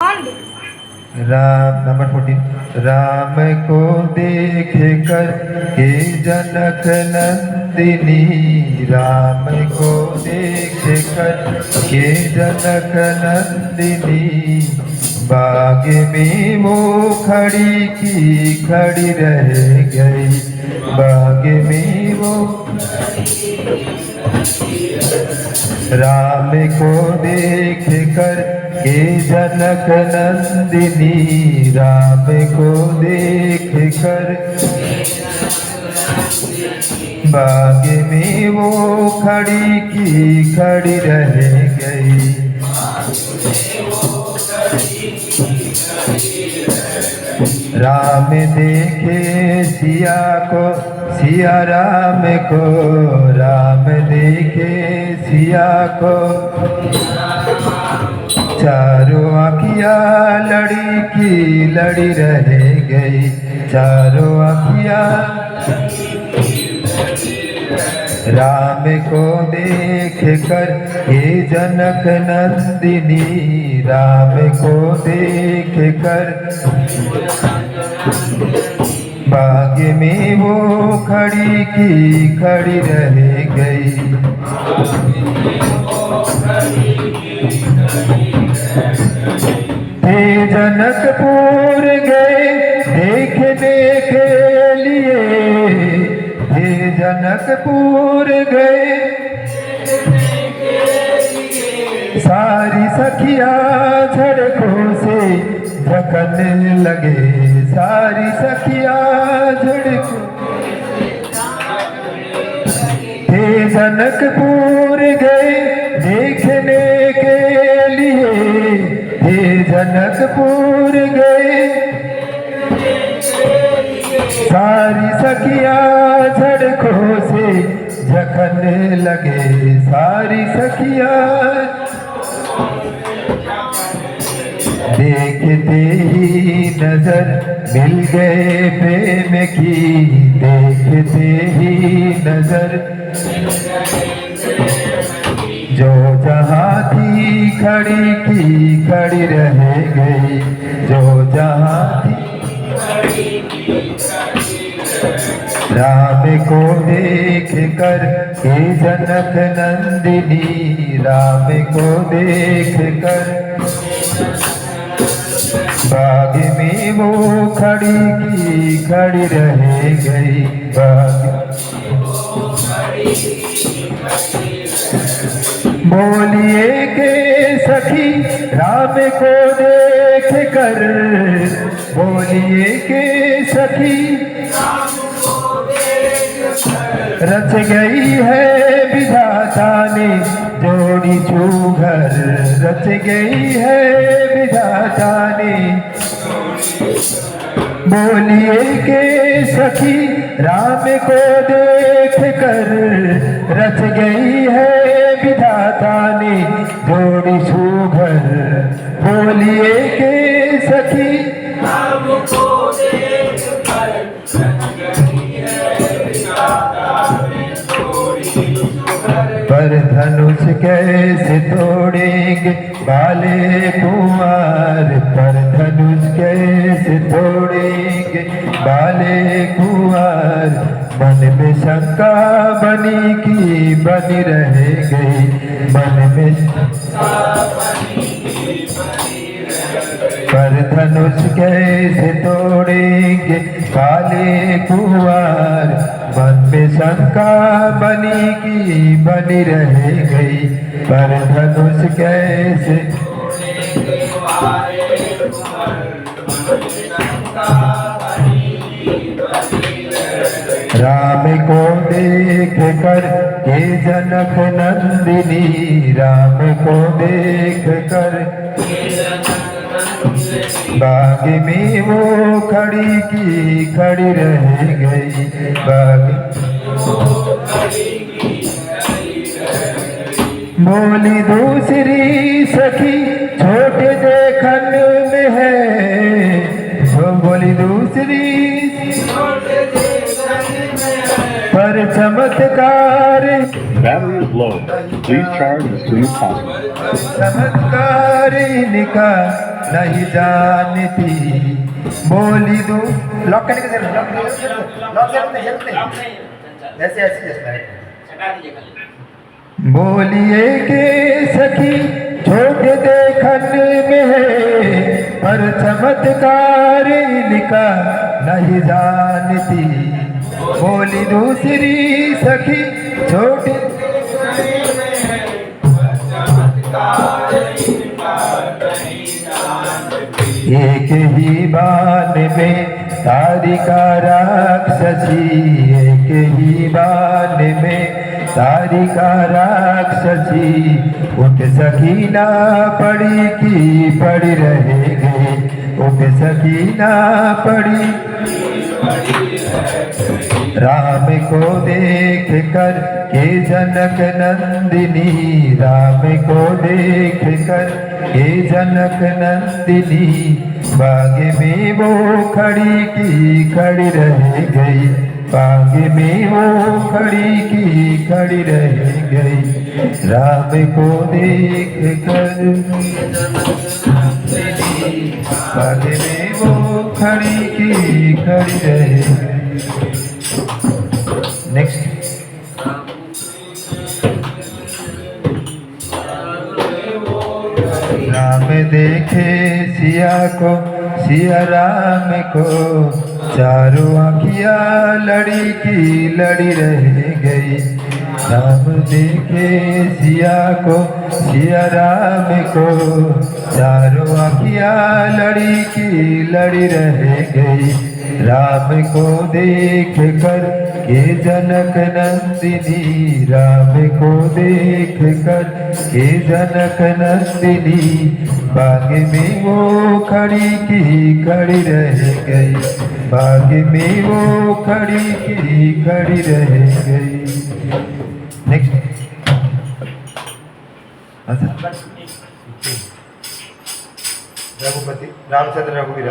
Ram number 14। Ram को देख कर के जनक नंदिनी, राम को देख कर के जनक नंदिनी, बाग में वो खड़ी की खड़ी रह गई, बाग में वो राम को देख कर के जनक नंदिनी, राम को देख कर बाग में वो खड़ी की खड़ी रह गई। राम देखे सिया को, सिया राम को, राम देखे सिया को, चारों आँखियाँ लड़ी की लड़ी रह गई, चारों आँखियाँ राम को देख कर हे जनक नंदिनी, राम को देख कर बाग में वो खड़ी की खड़ी रह गई। हे जनकपुर गए देखने के लिए, हे जनकपुर गए सारी सखिया झड़कों से झकने लगे, सारी सखिया झड़कों। हे जनकपुर गए देखने के लिए, हे जनकपुर गए सारी सखिया झड़कों से झकने लगे, सारी सखिया देखते ही नजर मिल गए प्रेम की, देखते ही नजर जो जहाँ थी खड़ी की खड़ी रह गई, जो जहाँ थी। राम को देख कर हे जनक नंदिनी, राम को देख कर बाग में वो खड़ी की खड़ी रह गई, बाग। बोलिए के सखी राम को देख कर, बोलिए के सखी रच गई है विधाता ने जोड़ी चूघर, रच गई है विधाता ने। बोलिए के सखी राम को देख कर रच गई है विधाता ने जोड़ी चूघर, बोलिए के सखी राम को देख कर रच गई है विधाता ने जोड़ी चूघर। पर धनुष कैसे तोड़ेंगे बाले कुंवर, पर धनुष कैसे तोड़ेंगे बाले कुंवर, मन में शंका बनी की बनी रह गई, मन में पर धनुष कैसे तोड़ेंगे काले कुंवर, मन में शंका बनी की बनी रह गई, पर धनुष कैसे। राम को देख कर के जनक नंदिनी, राम को देख कर बाग में वो खड़ी की खड़ी रह गई, बाग। बोली दूसरी सखी छोटे देखन में है, वो बोली दूसरी पर चमत्कार। Battery is low. Please charge as soon as possible. चमत्कार निकाल नहीं जानती। बोली दू लॉक करने के जरूरत लॉक ऐसे ऐसे बोलिए के सखी छोटे देखन में है पर चमत्कार इनका नहीं जानती। बोली दूसरी सखी छोटी एक ही बान में तारिका राक्षसी, एक ही बान में तारिका राक्षसी। उठ सकीना पड़ी की पड़ी रहेगी, उठ सकीना पड़ी राम को देख कर के जनक नंदिनी, राम को देख कर के जनक नंदिनी। बाग में वो खड़ी की खड़ी रह गई, बाग में वो खड़ी की खड़ी रह गई। राम को देख कर बाग में वो खड़ी की खड़ी रह गई। नेक्स्ट राम देखे सिया को, सिया राम को, चारों आँखियाँ लड़ी की लड़ी रह गई। राम देखे सिया को, सिया राम को, चारों आँखियाँ लड़ी की लड़ी रह गई। राम को देख कर के जनक नंदिनी, राम को देख कर के जनक नंदिनी। बाग में वो खड़ी की खड़ी रह गई, बाग में वो खड़ी की खड़ी रह गई। नेक्स्ट रघुपति रामचंद्र रघुवीर।